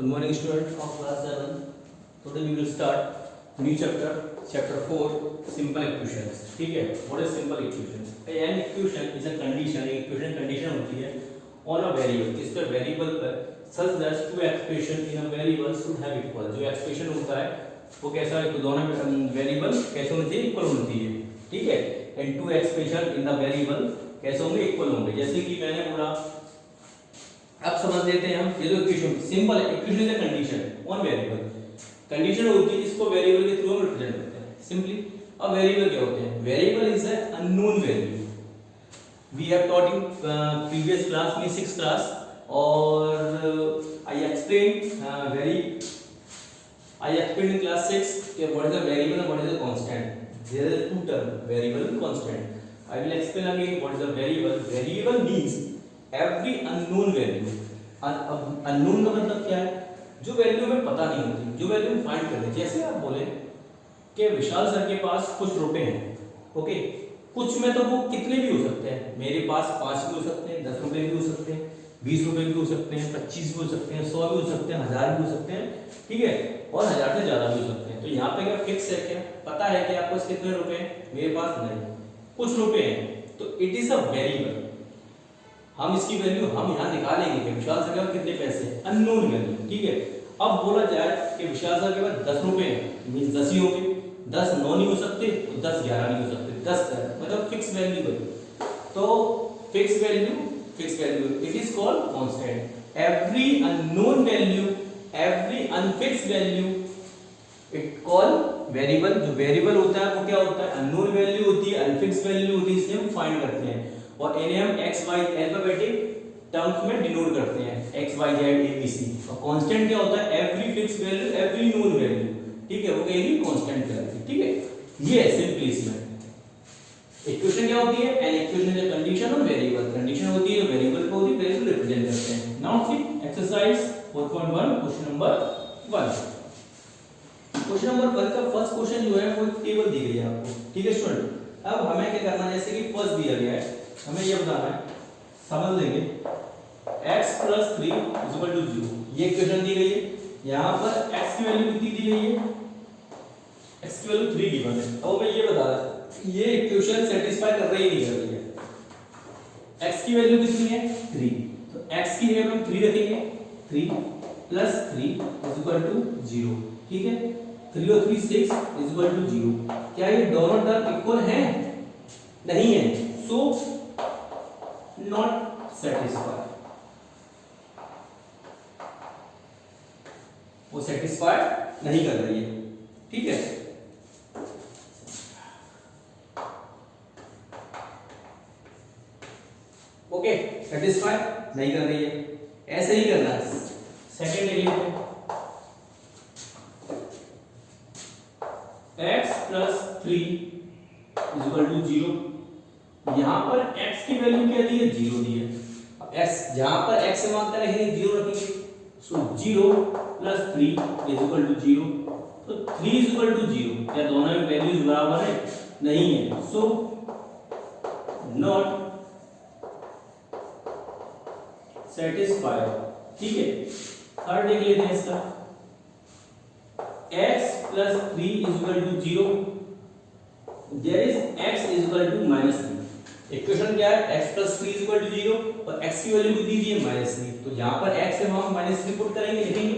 Good morning, students of class 7. Today we will start new chapter 4, simple equations. ठीक है? What is simple equation? An equation is a condition. एक equation condition होती है on a variable. इस पर variable पर such that two expression in a variable should have equal. जो expression होता है वो कैसा है? तो दोनों variable कैसे होनी चाहिए? Equal होनी चाहिए. ठीक है? And two expression in the variable कैसे होंगे? Equal होंगे. जैसे कि मैंने बोला, अब समझ लेते हैं हम ये जो इक्वेशन सिंपल है. Equation is a condition on variable. Condition होती है जिसको वेरिएबल के थ्रू हम रिप्रेजेंट करते हैं सिंपली. अब वेरिएबल क्या होते हैं? Variable is a unknown value. We have taught in previous class में 6th क्लास और आई एक्सप्लेन इन क्लास 6 कि what is the variable and what is the constant. There are two terms, variable and constant. I will explain again what is the variable. Variable means every unknown value. Unknown का मतलब क्या है? जो value हमें पता नहीं होती, जो वैल्यू हम फाइंड करते हैं. जैसे आप बोले कि विशाल सर के पास कुछ रुपए हैं, ओके, कुछ में तो वो कितने भी हो सकते हैं. मेरे पास 5 भी हो सकते हैं, 10 रुपए भी हो सकते हैं, 20 रुपए भी हो सकते हैं, 25 भी हो सकते हैं, 100 भी हो सकते हैं, 1000 भी हो सकते हैं. ठीक है? और 1000 से ज्यादा भी हो सकते हैं. तो यहाँ पे क्या फिक्स है? क्या पता है कि आपके पास कितने रुपए हैं? मेरे पास नहीं, कुछ रुपए हैं. तो इट इज अ वेरिएबल. हम इसकी वैल्यू हम यहाँ निकालेंगे कि विशाल सर के पास कितने पैसे हैं, अननोन वैल्यू. ठीक है? अब बोला जाए कि विशाल सर के पास 10 रुपए हैं, मींस 10 ही होंगे. 10 9 नहीं हो सकते, तो 10 11 नहीं हो सकते. 10 मतलब फिक्स वैल्यू है. तो fix value it is called constant. Every unknown value, every unfixed value it call variable. जो वेरिएबल होता है वो क्या होता है? अननोन वैल्यू होती है, अनफिक्स्ड वैल्यू होती है. इसे हम फाइंड करते हैं और इन्हें हम x y अल्फाबेटिक टर्म्स में डिनोट करते हैं, x y z a b c. और कांस्टेंट क्या होता है? Every fixed value, every known value. ठीक है? वो कहेगी कांस्टेंट कहलाती है. ठीक है? ये है सिंपली इसमें. इक्वेशन क्या होती है? An equation is a condition of variable. Condition होती है वेरिएबल को होती है, वेरिएबल रिप्रेजेंट करते हैं. Now see exercise 4.1 question number 1. Question number 1 का फर्स्ट क्वेश्चन जो है वो एक टेबल दी गई है आपको. ठीक है स्टूडेंट? अब हमें क्या करना है? जैसे कि फर्स्ट दिया गया है, हमें ये बताना है, समझ लेंगे x + 3 = 0. ये इक्वेशन दी गई है. यहाँ पर x की वैल्यू कितनी दी गई है? x की वैल्यू 3 गिवन है. अब मैं ये बता रहा हूं ये इक्वेशन सेटिस्फाई कर रही नहीं कर रही है. x की वैल्यू कितनी है? 3. तो x की जगह हम 3 रखेंगे. 3 + 3 = 0. ठीक है? 3 और 3 6 = 0. क्या ये दोनों टर्म इक्वल हैं? नहीं है. So not satisfied. वो सेटिस्फाइड नहीं कर रही है. ठीक है? ओके, सेटिस्फाइड नहीं कर रही है. ऐसे ही करना है. सेकंड लिख लेते हैं x + 3 = 0. यहाँ पर x की वैल्यू क्या दी है? 0 दी है. अब x जहां पर x से मांगता है 0 रखेंगे. सो 0 + 3 = 0. तो 3 = 0. क्या दोनों में वैल्यूज बराबर है? नहीं है. So not satisfied. ठीक है? थर्ड देख लेते हैं इसका. x + 3 = 0. There is x = -3. Equation क्या है? x + 3 = 0 और x की वैल्यू कितनी दी है? -3. तो यहाँ पर x से हम -3 पुट करेंगे, लिखेंगे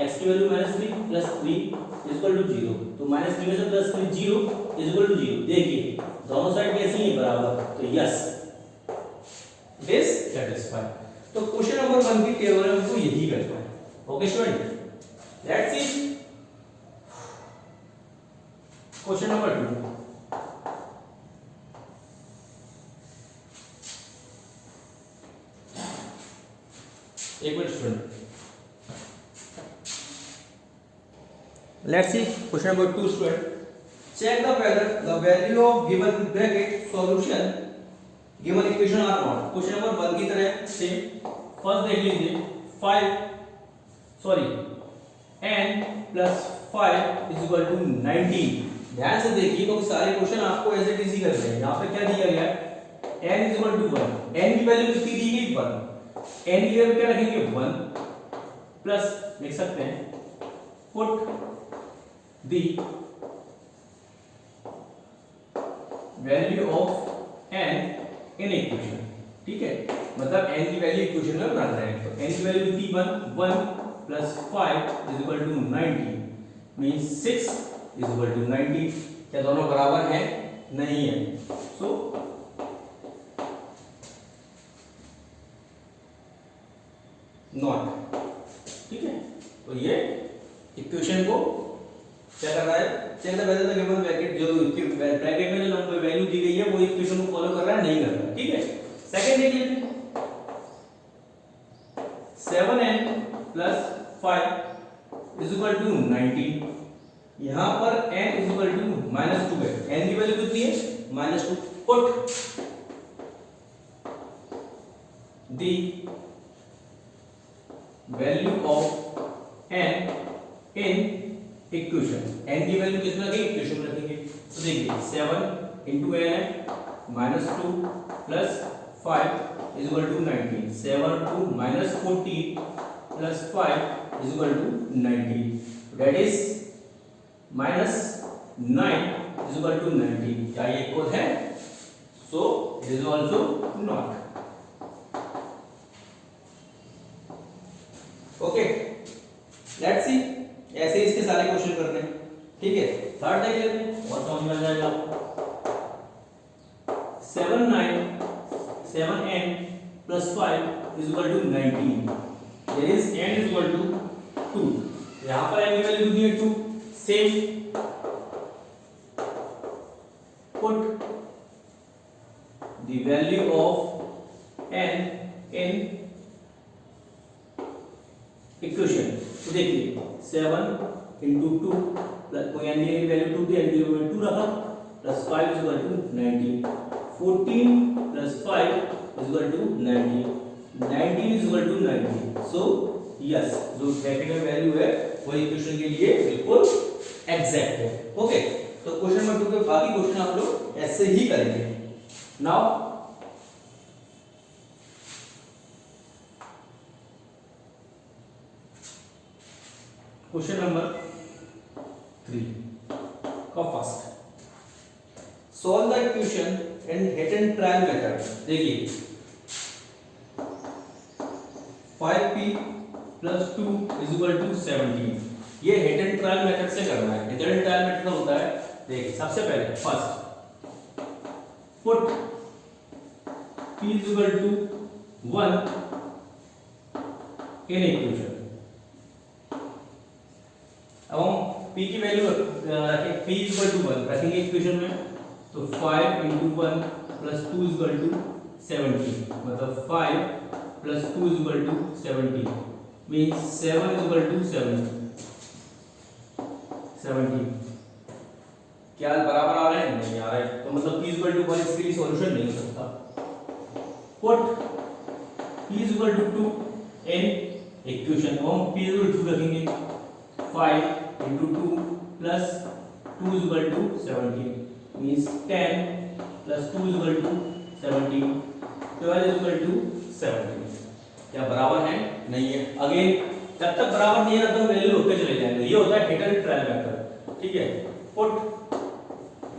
x की वैल्यू -3 + 3 = 0. तो -3 में से +3 0 = 0. देखिए दोनों साइड कैसी हैं? बराबर. तो यस इट इज सेटिस्फाइड. तो क्वेश्चन नंबर 1 की टेबल में हमको यही करना है. Okay student, let's see question number 2. एक minute student. Let's see question number 2 student. Check the whether the value of given bracket solution given equation or not. Question number 1 की तरह से फर्स्ट देख लीजिए. 5 सॉरी n + 5 = 19. ध्यान से देखिए क्योंकि सारे क्वेश्चन आपको एज इट इज ही करने हैं. यहाँ पे क्या दिया गया है? n = 1. n की वैल्यू कितनी दी गई? 1. n की जगह क्या रखेंगे? 1 प्लस लिख सकते हैं put the value of n in equation. ठीक है, मतलब n की वैल्यू इक्वेशन में बना रहे हैं, तो n की वैल्यू कितनी 1 plus 5 is equal to 90 means 6 is equal to 90। क्या दोनों बराबर हैं? नहीं है। So not. ठीक है, तो ये इक्वेशन को क्या कर रहा है, check the value the given bracket, जो ब्रैकेट में जो नंबर वैल्यू दी गई है वो इक्वेशन को फॉलो कर रहा है, नहीं कर रहा है। ठीक है, सेकंड देख लेते हैं 7n plus 5 is equal to 90। यहां पर n इज इक्वल टू -2 है, n की वैल्यू कितनी है -2। Put the value of n in equation, n की वैल्यू किसमें रखेंगे? इक्वेशन में रखेंगे। तो देखिए 7 इंटू n है -2 plus 5 is equal to 90। 7 to -40 plus 5 is equal to 90, that is -9 is equal to 90। क्या ये इक्वल है? So it is also not. Okay, let's see, ऐसे ही इसके सारे क्वेश्चन करने हैं। ठीक है, थर्ड देख लेते हैं और समझ में आ जाएगा आपको। 7n plus 5 is equal to 19, that is n is equal to 2। यहां पर n की वैल्यू कितनी है? 2। Same put the value of n in equation. तो देखिए 7 इंटू 2 प्लस कोई n की वैल्यू 2 थी, n की वैल्यू 2 रखा plus 5 is equal to 90। 14 plus 5 is equal to 90, 19 is equal to 90। So yes, जो ब्रैकेट में वैल्यू है वो इक्वेशन के लिए बिल्कुल एग्जैक्ट है। ओके, तो क्वेश्चन नंबर 2 के बाकी क्वेश्चन आप लोग ऐसे ही करेंगे। नाउ क्वेश्चन नंबर 3 का first, solve the equation in heat and trial method. देखिए 5p plus 2 is equal to 17, ये हिट एंड ट्रायल मेथड से करना है। हिट एंड ट्रायल मेथड होता है, देखिए सबसे पहले first put p is equal to 1 in equation. अब हम p की वैल्यू रखें, p इज इक्वल टू 1 रखेंगे इक्वेशन में, तो 5 into 1 plus 2 is equal to 70, मतलब 5 plus 2 is equal to 70 means 7 is equal to 70। क्या बराबर आ रहे हैं? नहीं आ रहे, तो मतलब p इज इक्वल टू 1 इसके लिए सॉल्यूशन नहीं हो सकता। Put p is equal to 2 in equation, हम p इज इक्वल टू 2 रखेंगे, 5 into 2 plus 2 is equal to 17 means 10 plus 2 is equal to 17, 12 is equal to 17। क्या बराबर है? नहीं है। अगेन जब तक बराबर नहीं है तब तक वैल्यू होते चले जाएंगे, ये होता है हिट एंड ट्रायल मेथड। ठीक है, put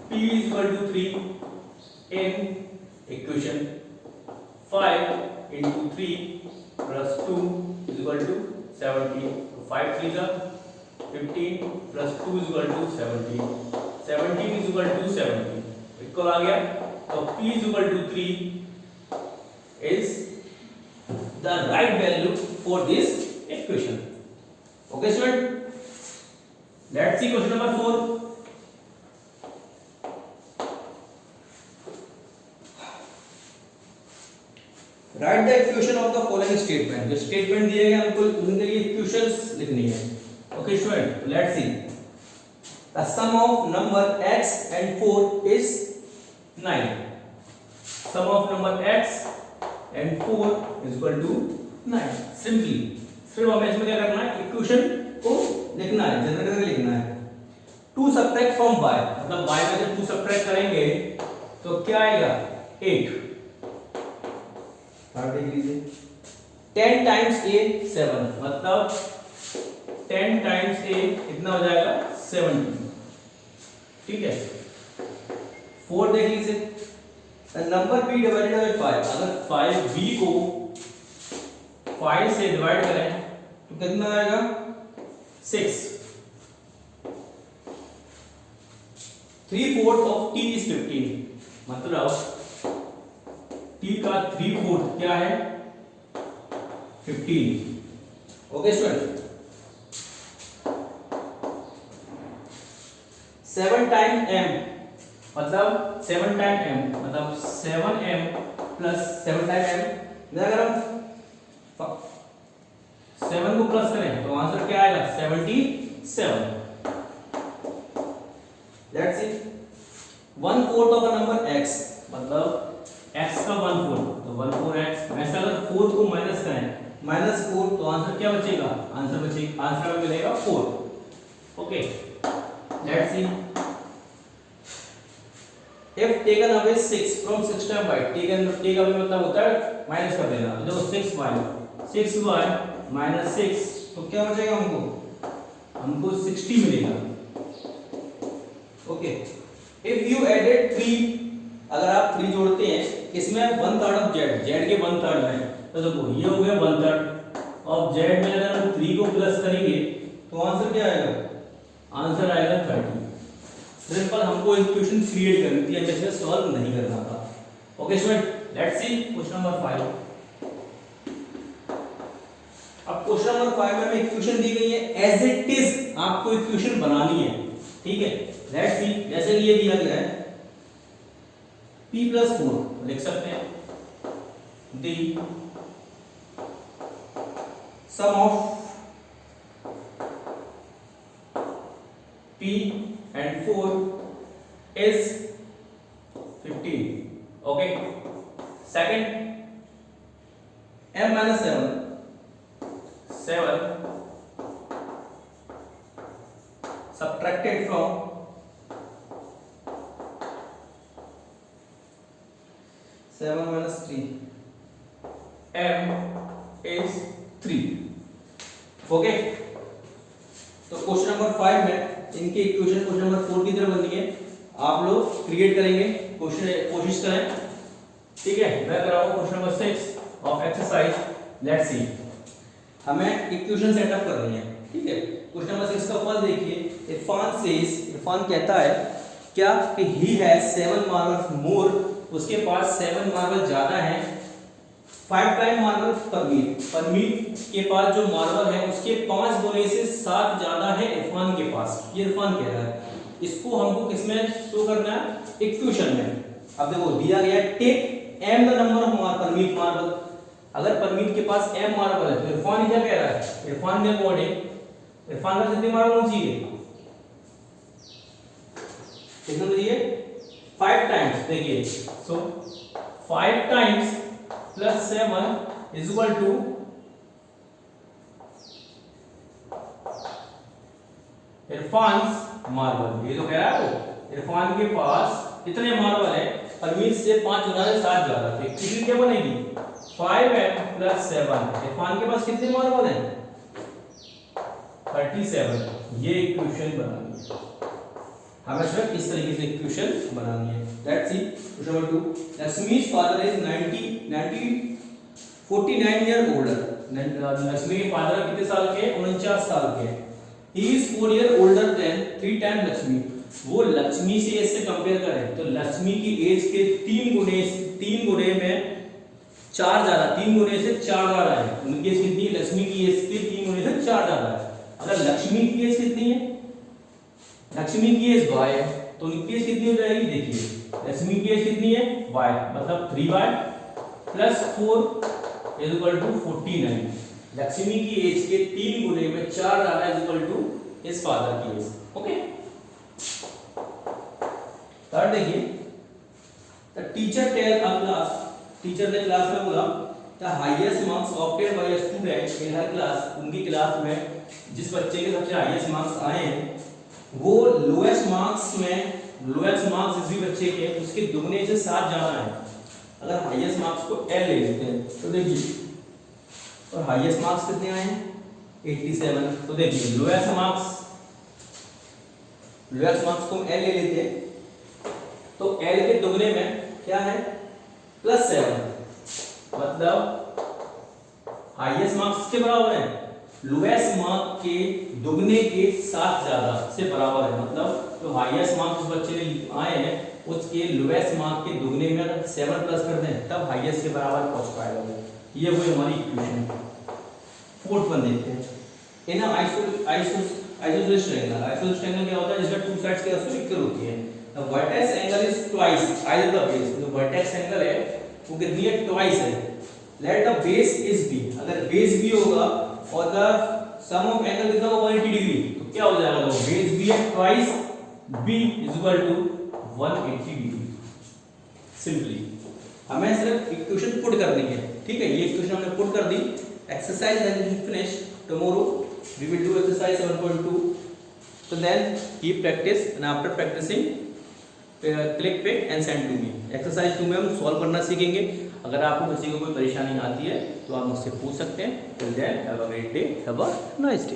p is equal to 3 in equation, 5 into 3 plus 2 is equal to 17, 5 3 जा 15 plus 2 is equal to 17, 17 is equal to 70, equal आ गया। तो p is equal to 3 is the right value for this equation। Okay student, let's see question number 4। Right the equation of the following statement. जो statement दिए गए हमको उनके लिए equations लिखनी है। Okay student, let's see. The sum of number x and 4 is 9. Sum of number x and 4 is equal to 9. Simply, सिर्फ हमें इसमें क्या करना है? इक्वेशन को लिखना है, जनरल करके लिखना है। 2 subtract from y, मतलब y में जब 2 subtract करेंगे तो क्या आएगा? 8। देख लीजिए 10 times a 7, मतलब टाइम्स ए कितना हो जाएगा 70, ठीक है। 4 देख लीजिए, नंबर बी डिवाइडेड बाय 5, अगर 5b को 5 से डिवाइड करें तो कितना आएगा 6। 3/4 ऑफ t इज 15, मतलब t का 3/4 क्या है 15। ओके स्टूडेंट, 7 टाइम m मतलब 7 टाइम m मतलब 7m प्लस 7 टाइम m, अगर हम 7 को प्लस करें तो आंसर क्या आएगा 77। Let's see 1/4 of a number x, मतलब x का 1/4 तो 1/4x, वैसे अगर 4 को माइनस करें -4 तो आंसर क्या बचेगा, आंसर में मिलेगा 4। Okay, let's C if taken away 6 from 6 times y, take away मतलब होता है माइनस कर देना, तो देखो 6y माइनस 6 तो क्या बचेगा हमको 60 मिलेगा। ओके, इफ यू एडेड 3, अगर आप 3 जोड़ते हैं इसमें 1/3 ऑफ z के 1/3 है, तो देखो ये हो गया 1/3 ऑफ z में अगर हम 3 को प्लस करेंगे तो आंसर क्या आएगा, आंसर आएगा 30। सिंपल, हमको इक्वेशन क्रिएट करनी थी, हमें इसे सॉल्व नहीं करना था। Okay student, let's see question number 5। अब क्वेश्चन नंबर 5 में हमें इक्वेशन दी गई है, एज इट इज आपको इक्वेशन बनानी है, ठीक है। लेट्स सी, जैसे कि ये दिया गया है p + 4 लिख सकते हैं, the sum of p and 4 is 15। okay, second m minus 7 subtracted from 7 minus 3, m is 3। okay, तो क्वेश्चन नंबर 5 में इनके इक्वेशन क्वेश्चन नंबर 4 की तरह बननी है, आप लोग क्रिएट करेंगे, कोशिश करें, ठीक है। मैं कराऊंगा question number 6 of exercise. Let's see, हमें इक्वेशन सेटअप करनी है, ठीक है। क्वेश्चन नंबर 6 का फर्स्ट देखिए, इरफान कहता है क्या कि ही हैज 7 मार्बल मोर, उसके पास 7 मार्बल ज्यादा है, 5 टाइम मार्बल परमीत के पास जो मार्बल है उसके 5 गुने से 7 ज्यादा है इरफान के पास। ये इरफान कह रहा है, इसको हमको किसमें शो करना है, इक्वेशन में। अब देखो दिया गया है take m the number of Parmeet marble, अगर परमीत के पास m मार्बल है तो इरफान क्या कह रहा है, इरफान के अकॉर्डिंग इरफान का कितने मार्बल होना चाहिए, कितना चाहिए 5 टाइम्स। देखिए so 5 times plus 7 is equal to Irfan marble. ये तो कह रहा है वो इरफान के पास कितने मार्बल है, परमीत से 5 गुना से 7 ज्यादा, तो इक्वेशन क्या बनेगी 5m + 7। इरफान के पास कितने मार्बल हैं 37। ये इक्वेशन बनानी है हमें, सिर्फ इस तरीके से इक्वेशन बनानी है। Let's see question number 2, लक्ष्मी's father is 49 year older. Lakshmi के फादर कितने साल के, 49 साल के। He is 4 year older than 3 time Lakshmi. वो लक्ष्मी से इससे कंपेयर करें तो लक्ष्मी की एज के 3 गुने में 4 ज्यादा, 3 गुने से 4 ज्यादा है। उनकी एज कितनी है, लक्ष्मी की एज के 3 गुने से 4 ज्यादा है। अगर लक्ष्मी की एज कितनी है, लक्ष्मी की एज y है तो उनकी एज कितनी हो जाएगी, देखिए लक्ष्मी की एज कितनी है y, मतलब 3y + 4 is equal to 49। Lakshmi की एज के 3 गुने में 4 ज्यादा इज इक्वल टू इस फादर की एज। ओके, थर्ड देखिए, the teacher tell a class, teacher ने क्लास में बोला the highest marks obtain by a student in her class. उनकी क्लास में जिस बच्चे के सबसे हाईएस्ट मार्क्स आए हैं वो लोएस्ट मार्क्स जिस भी बच्चे के उसके दुगने से 7 ज्यादा है। अगर हाईएस्ट मार्क्स को L ले लेते हैं तो देखिए, और हाईएस्ट मार्क्स कितने आए हैं 87। तो देखिए लोएस्ट मार्क्स को हम L ले लेते हैं, तो L के दुगने में क्या है +7, मतलब हाईएस्ट मार्क्स के बराबर है, लोएस्ट मार्क के दुगने के साथ ज्यादा से बराबर है, मतलब जो हाईएस्ट मार्क्स बच्चे ने आए हैं उसके लोएस्ट मार्क के दुगने में अगर 7 प्लस कर दें तब हाईएस्ट के बराबर पहुंच पाएगा वो। ये वही हमारी इक्वेशन। फोर्थ वन देखते हैं। इन आइसोसेलेस ट्रायंगल क्या होता है, जिसका टू साइड्स के उसमें इक्वल होती है। The vertex angle is twice either the base, जो वर्टेक्स एंगल है वो कितनी है, ट्वाइस है। Let the base is B, अगर बेस बी होगा और द सम ऑफ एंगल कितना होगा 180 डिग्री, तो क्या हो जाएगा, तो बेस बी है twice B is equal to 180 degree. Simply हमें सिर्फ इक्वेशन पुट करनी है, ठीक है। ये इक्वेशन हमने पुट कर दी। Exercise has been finished, tomorrow we will do exercise 7.2, so then keep practice and after practicing click pick and send to me। Exercise 2 में हम सॉल्व करना सीखेंगे। अगर आपको किसी को कोई परेशानी आती है तो आप मुझसे पूछ सकते हैं। Till then have a great day, have a nice day.